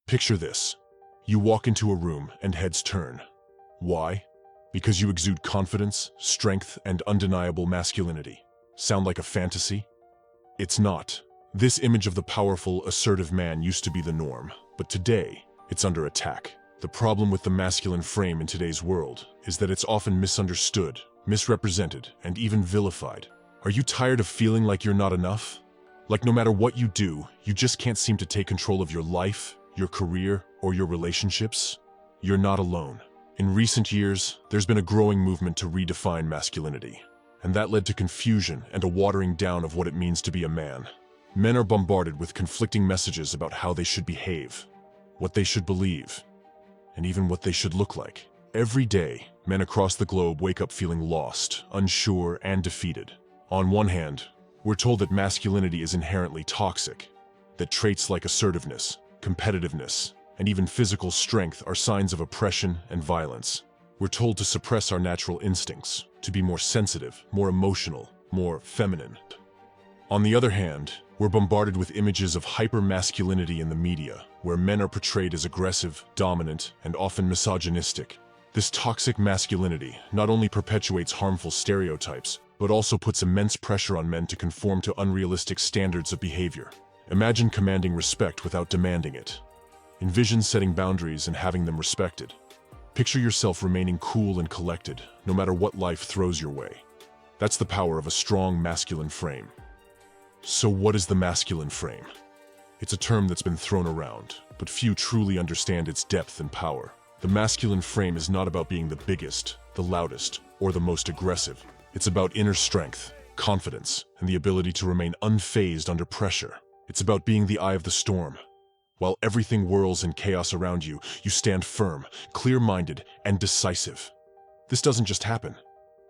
Picture this. You walk into a room and heads turn. Why? Because you exude confidence, strength, and undeniable masculinity. Sound like a fantasy? It's not. This image of the powerful, assertive man used to be the norm, but today, it's under attack. The problem with the masculine frame in today's world is that it's often misunderstood, misrepresented, and even vilified. Are you tired of feeling like you're not enough? Like no matter what you do, you just can't seem to take control of your life, your career, or your relationships? You're not alone. In recent years, there's been a growing movement to redefine masculinity, and that led to confusion and a watering down of what it means to be a man. Men are bombarded with conflicting messages about how they should behave, what they should believe, and even what they should look like. Every day, men across the globe wake up feeling lost, unsure, and defeated. On one hand, we're told that masculinity is inherently toxic, that traits like assertiveness, competitiveness, and even physical strength are signs of oppression and violence. We're told to suppress our natural instincts, to be more sensitive, more emotional, more feminine. On the other hand, we're bombarded with images of hyper-masculinity in the media, where men are portrayed as aggressive, dominant, and often misogynistic. This toxic masculinity not only perpetuates harmful stereotypes, but also puts immense pressure on men to conform to unrealistic standards of behavior. Imagine commanding respect without demanding it. Envision setting boundaries and having them respected. Picture yourself remaining cool and collected, no matter what life throws your way. That's the power of a strong masculine frame. So what is the masculine frame? It's a term that's been thrown around, but few truly understand its depth and power. The masculine frame is not about being the biggest, the loudest, or the most aggressive. It's about inner strength, confidence, and the ability to remain unfazed under pressure. It's about being the eye of the storm. While everything whirls in chaos around you, you stand firm, clear-minded, and decisive. This doesn't just happen.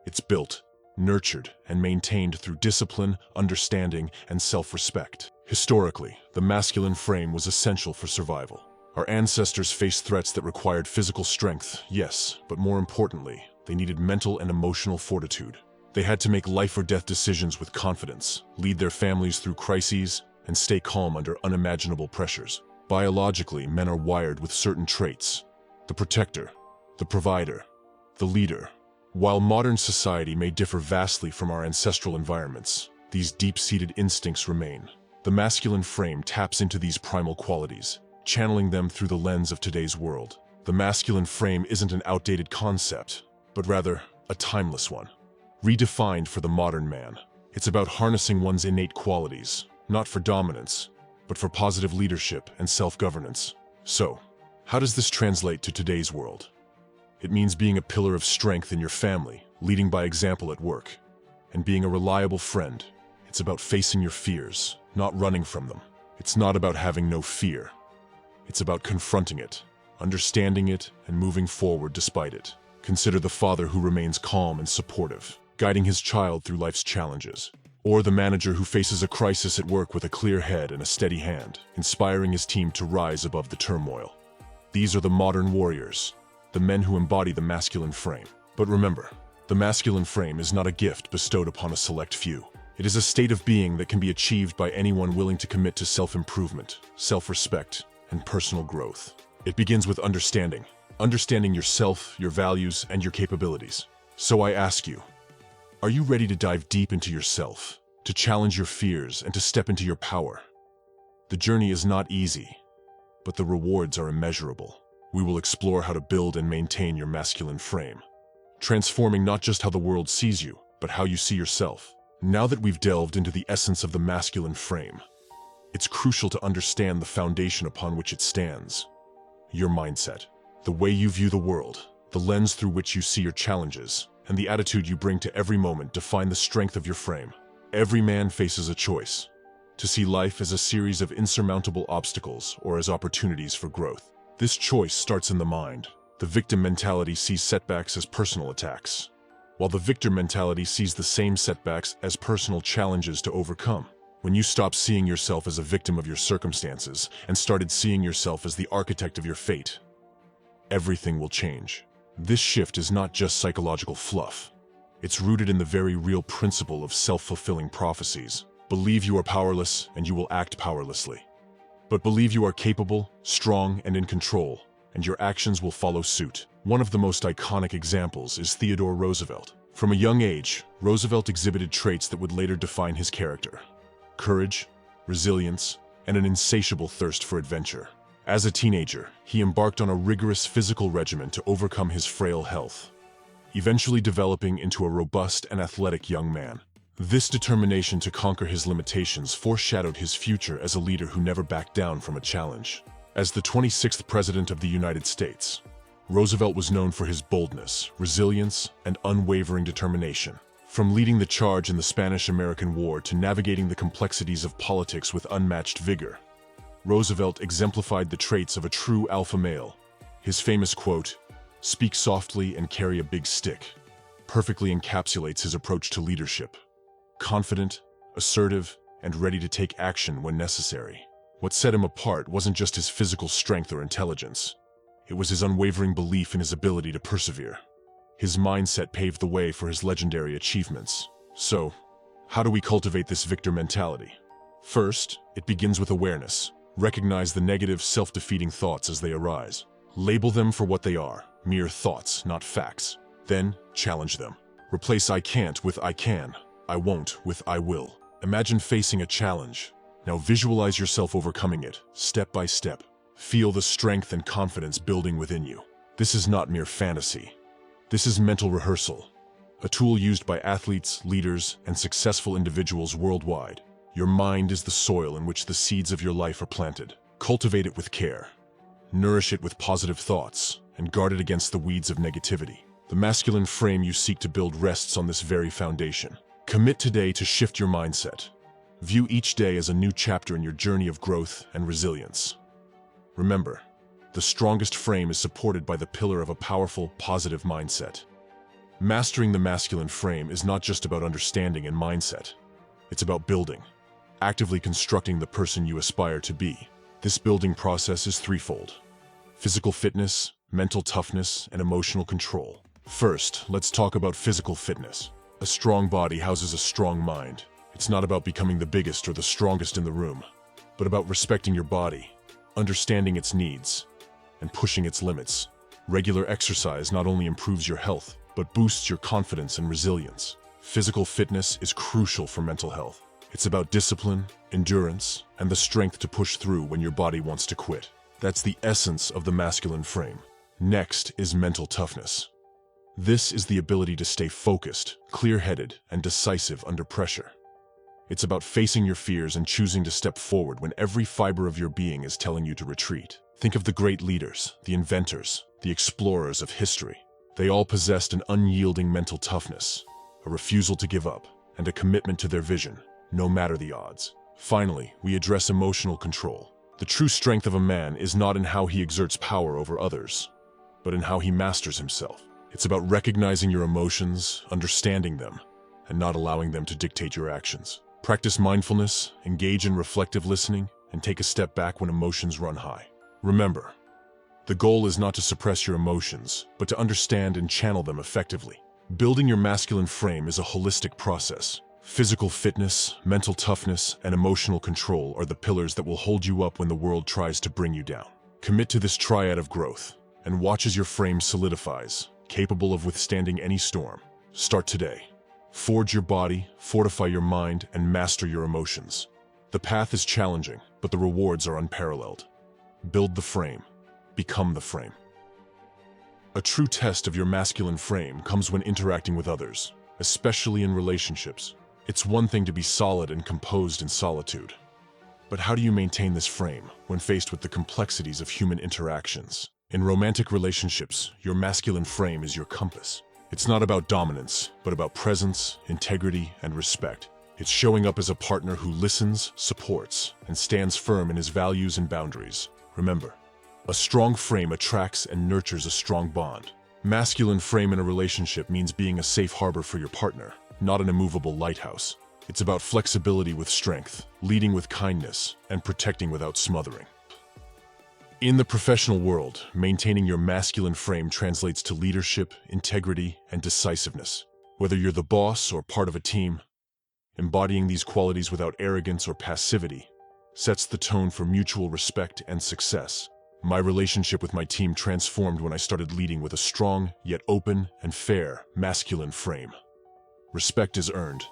It's built, nurtured, and maintained through discipline, understanding, and self-respect. Historically, the masculine frame was essential for survival. Our ancestors faced threats that required physical strength, yes, but more importantly, they needed mental and emotional fortitude. They had to make life or death decisions with confidence, lead their families through crises, and stay calm under unimaginable pressures. Biologically, men are wired with certain traits: the protector, the provider, the leader. While modern society may differ vastly from our ancestral environments, these deep-seated instincts remain. The masculine frame taps into these primal qualities, channeling them through the lens of today's world. The masculine frame isn't an outdated concept, but rather a timeless one, redefined for the modern man. It's about harnessing one's innate qualities, not for dominance, but for positive leadership and self-governance. So, how does this translate to today's world? It means being a pillar of strength in your family, leading by example at work, and being a reliable friend. It's about facing your fears, not running from them. It's not about having no fear. It's about confronting it, understanding it, and moving forward despite it. Consider the father who remains calm and supportive, guiding his child through life's challenges. Or the manager who faces a crisis at work with a clear head and a steady hand, inspiring his team to rise above the turmoil. These are the modern warriors, the men who embody the masculine frame. But remember, the masculine frame is not a gift bestowed upon a select few. It is a state of being that can be achieved by anyone willing to commit to self-improvement, self-respect, and personal growth. It begins with understanding yourself, your values, and your capabilities. So I ask you, are you ready to dive deep into yourself, to challenge your fears, and to step into your power? The journey is not easy, but the rewards are immeasurable. We will explore how to build and maintain your masculine frame, transforming not just how the world sees you, but how you see yourself. Now that we've delved into the essence of the masculine frame, it's crucial to understand the foundation upon which it stands. Your mindset, the way you view the world, the lens through which you see your challenges, and the attitude you bring to every moment define the strength of your frame. Every man faces a choice: to see life as a series of insurmountable obstacles or as opportunities for growth. This choice starts in the mind. The victim mentality sees setbacks as personal attacks, while the victor mentality sees the same setbacks as personal challenges to overcome. When you stop seeing yourself as a victim of your circumstances and started seeing yourself as the architect of your fate, everything will change. This shift is not just psychological fluff. It's rooted in the very real principle of self-fulfilling prophecies. Believe you are powerless and you will act powerlessly. But believe you are capable, strong, and in control, and your actions will follow suit. One of the most iconic examples is Theodore Roosevelt. From a young age, Roosevelt exhibited traits that would later define his character: courage, resilience, and an insatiable thirst for adventure. As a teenager, he embarked on a rigorous physical regimen to overcome his frail health, eventually developing into a robust and athletic young man. This determination to conquer his limitations foreshadowed his future as a leader who never backed down from a challenge. As the 26th President of the United States, Roosevelt was known for his boldness, resilience, and unwavering determination. From leading the charge in the Spanish-American War to navigating the complexities of politics with unmatched vigor, Roosevelt exemplified the traits of a true alpha male. His famous quote, "Speak softly and carry a big stick," perfectly encapsulates his approach to leadership. Confident, assertive, and ready to take action when necessary. What set him apart wasn't just his physical strength or intelligence. It was his unwavering belief in his ability to persevere. His mindset paved the way for his legendary achievements. So, how do we cultivate this victor mentality? First, it begins with awareness. Recognize the negative, self-defeating thoughts as they arise. Label them for what they are, mere thoughts, not facts. Then, challenge them. Replace "I can't" with "I can," "I won't" with "I will." Imagine facing a challenge. Now visualize yourself overcoming it, step by step. Feel the strength and confidence building within you. This is not mere fantasy. This is mental rehearsal, a tool used by athletes, leaders, and successful individuals worldwide. Your mind is the soil in which the seeds of your life are planted. Cultivate it with care. Nourish it with positive thoughts, and guard it against the weeds of negativity. The masculine frame you seek to build rests on this very foundation. Commit today to shift your mindset. View each day as a new chapter in your journey of growth and resilience. Remember, the strongest frame is supported by the pillar of a powerful, positive mindset. Mastering the masculine frame is not just about understanding and mindset. It's about building, actively constructing the person you aspire to be. This building process is threefold: physical fitness, mental toughness, and emotional control. First, let's talk about physical fitness. A strong body houses a strong mind. It's not about becoming the biggest or the strongest in the room, but about respecting your body, understanding its needs, and pushing its limits. Regular exercise not only improves your health, but boosts your confidence and resilience. Physical fitness is crucial for mental health. It's about discipline, endurance, and the strength to push through when your body wants to quit. That's the essence of the masculine frame. Next is mental toughness. This is the ability to stay focused, clear-headed, and decisive under pressure. It's about facing your fears and choosing to step forward when every fiber of your being is telling you to retreat. Think of the great leaders, the inventors, the explorers of history. They all possessed an unyielding mental toughness, a refusal to give up, and a commitment to their vision, no matter the odds. Finally, we address emotional control. The true strength of a man is not in how he exerts power over others, but in how he masters himself. It's about recognizing your emotions, understanding them, and not allowing them to dictate your actions. Practice mindfulness, engage in reflective listening, and take a step back when emotions run high. Remember, the goal is not to suppress your emotions, but to understand and channel them effectively. Building your masculine frame is a holistic process. Physical fitness, mental toughness, and emotional control are the pillars that will hold you up when the world tries to bring you down. Commit to this triad of growth, and watch as your frame solidifies, capable of withstanding any storm. Start today. Forge your body, fortify your mind, and master your emotions. The path is challenging, but the rewards are unparalleled. Build the frame. Become the frame. A true test of your masculine frame comes when interacting with others, especially in relationships. It's one thing to be solid and composed in solitude. But how do you maintain this frame when faced with the complexities of human interactions? In romantic relationships, your masculine frame is your compass. It's not about dominance, but about presence, integrity, and respect. It's showing up as a partner who listens, supports, and stands firm in his values and boundaries. Remember, a strong frame attracts and nurtures a strong bond. Masculine frame in a relationship means being a safe harbor for your partner, not an immovable lighthouse. It's about flexibility with strength, leading with kindness, and protecting without smothering. In the professional world, maintaining your masculine frame translates to leadership, integrity, and decisiveness. Whether you're the boss or part of a team, embodying these qualities without arrogance or passivity sets the tone for mutual respect and success. My relationship with my team transformed when I started leading with a strong, yet open and fair, masculine frame. Respect is earned,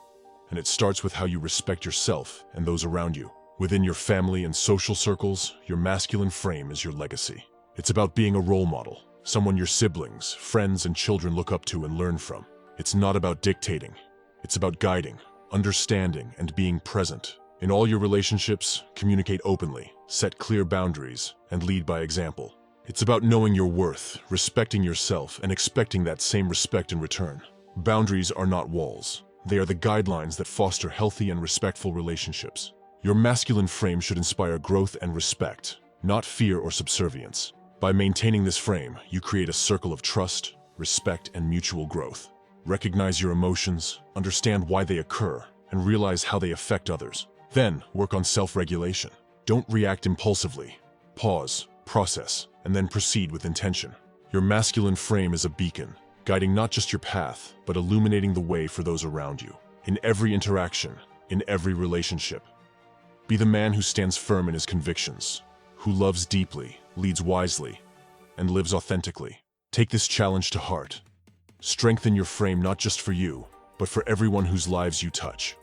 and it starts with how you respect yourself and those around you. Within your family and social circles, your masculine frame is your legacy. It's about being a role model, someone your siblings, friends, and children look up to and learn from. It's not about dictating. It's about guiding, understanding, and being present. In all your relationships, communicate openly, set clear boundaries, and lead by example. It's about knowing your worth, respecting yourself, and expecting that same respect in return. Boundaries are not walls. They are the guidelines that foster healthy and respectful relationships. Your masculine frame should inspire growth and respect, not fear or subservience. By maintaining this frame, you create a circle of trust, respect, and mutual growth. Recognize your emotions, understand why they occur, and realize how they affect others. Then, work on self-regulation. Don't react impulsively. Pause, process, and then proceed with intention. Your masculine frame is a beacon, guiding not just your path, but illuminating the way for those around you. In every interaction, in every relationship. Be the man who stands firm in his convictions, who loves deeply, leads wisely, and lives authentically. Take this challenge to heart. Strengthen your frame not just for you, but for everyone whose lives you touch.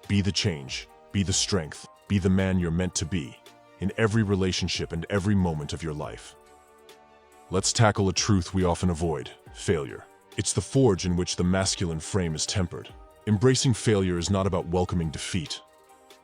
Be the change. Be the strength, be the man you're meant to be, in every relationship and every moment of your life. Let's tackle a truth we often avoid: failure. It's the forge in which the masculine frame is tempered. Embracing failure is not about welcoming defeat.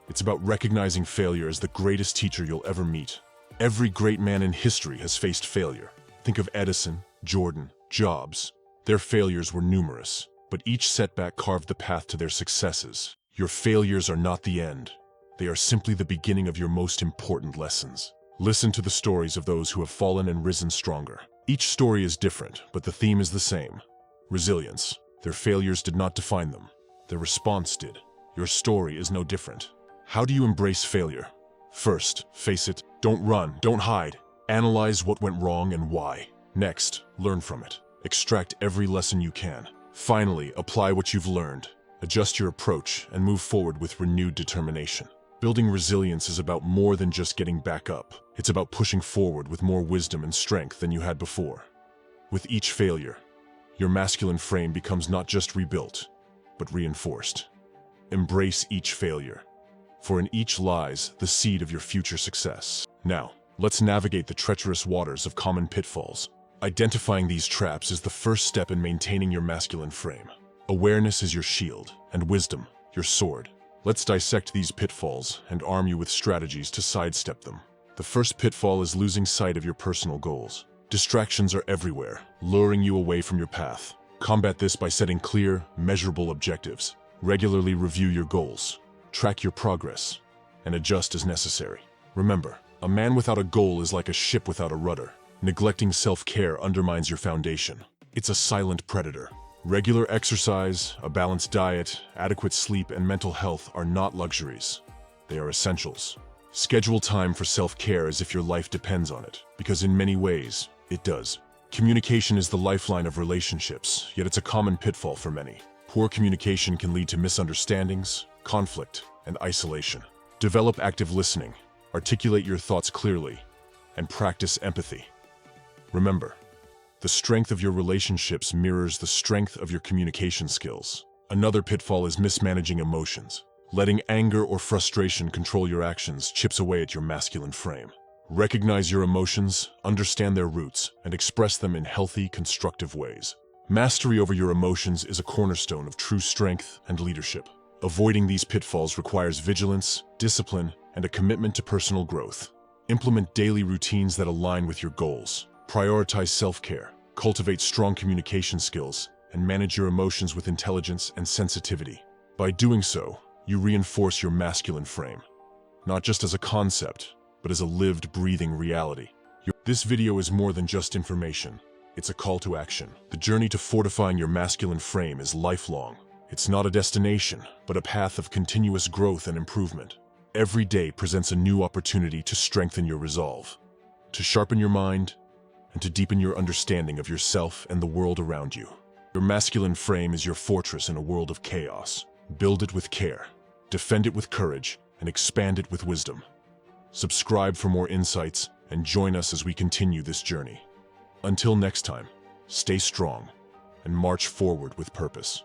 It's about recognizing failure as the greatest teacher you'll ever meet. Every great man in history has faced failure. Think of Edison, Jordan, Jobs. Their failures were numerous, but each setback carved the path to their successes. Your failures are not the end. They are simply the beginning of your most important lessons. Listen to the stories of those who have fallen and risen stronger. Each story is different, but the theme is the same: resilience. Their failures did not define them. Their response did. Your story is no different. How do you embrace failure? First, face it. Don't run. Don't hide. Analyze what went wrong and why. Next, learn from it. Extract every lesson you can. Finally, apply what you've learned. Adjust your approach and move forward with renewed determination. Building resilience is about more than just getting back up. It's about pushing forward with more wisdom and strength than you had before. With each failure, your masculine frame becomes not just rebuilt, but reinforced. Embrace each failure, for in each lies the seed of your future success. Now, let's navigate the treacherous waters of common pitfalls. Identifying these traps is the first step in maintaining your masculine frame. Awareness is your shield, and wisdom, your sword. Let's dissect these pitfalls and arm you with strategies to sidestep them. The first pitfall is losing sight of your personal goals. Distractions are everywhere, luring you away from your path. Combat this by setting clear, measurable objectives. Regularly review your goals, track your progress, and adjust as necessary. Remember, a man without a goal is like a ship without a rudder. Neglecting self-care undermines your foundation. It's a silent predator. Regular exercise, a balanced diet, adequate sleep, and mental health are not luxuries. They are essentials. Schedule time for self-care as if your life depends on it, because in many ways, it does. Communication is the lifeline of relationships, yet it's a common pitfall for many. Poor communication can lead to misunderstandings, conflict, and isolation. Develop active listening, articulate your thoughts clearly, and practice empathy. Remember, the strength of your relationships mirrors the strength of your communication skills. Another pitfall is mismanaging emotions. Letting anger or frustration control your actions chips away at your masculine frame. Recognize your emotions, understand their roots, and express them in healthy, constructive ways. Mastery over your emotions is a cornerstone of true strength and leadership. Avoiding these pitfalls requires vigilance, discipline, and a commitment to personal growth. Implement daily routines that align with your goals. Prioritize self-care, cultivate strong communication skills, and manage your emotions with intelligence and sensitivity. By doing so, you reinforce your masculine frame, not just as a concept, but as a lived, breathing reality. This video is more than just information. It's a call to action. The journey to fortifying your masculine frame is lifelong. It's not a destination, but a path of continuous growth and improvement. Every day presents a new opportunity to strengthen your resolve, to sharpen your mind, and to deepen your understanding of yourself and the world around you. Your masculine frame is your fortress in a world of chaos. Build it with care, defend it with courage, and expand it with wisdom. Subscribe for more insights and join us as we continue this journey. Until next time, stay strong and march forward with purpose.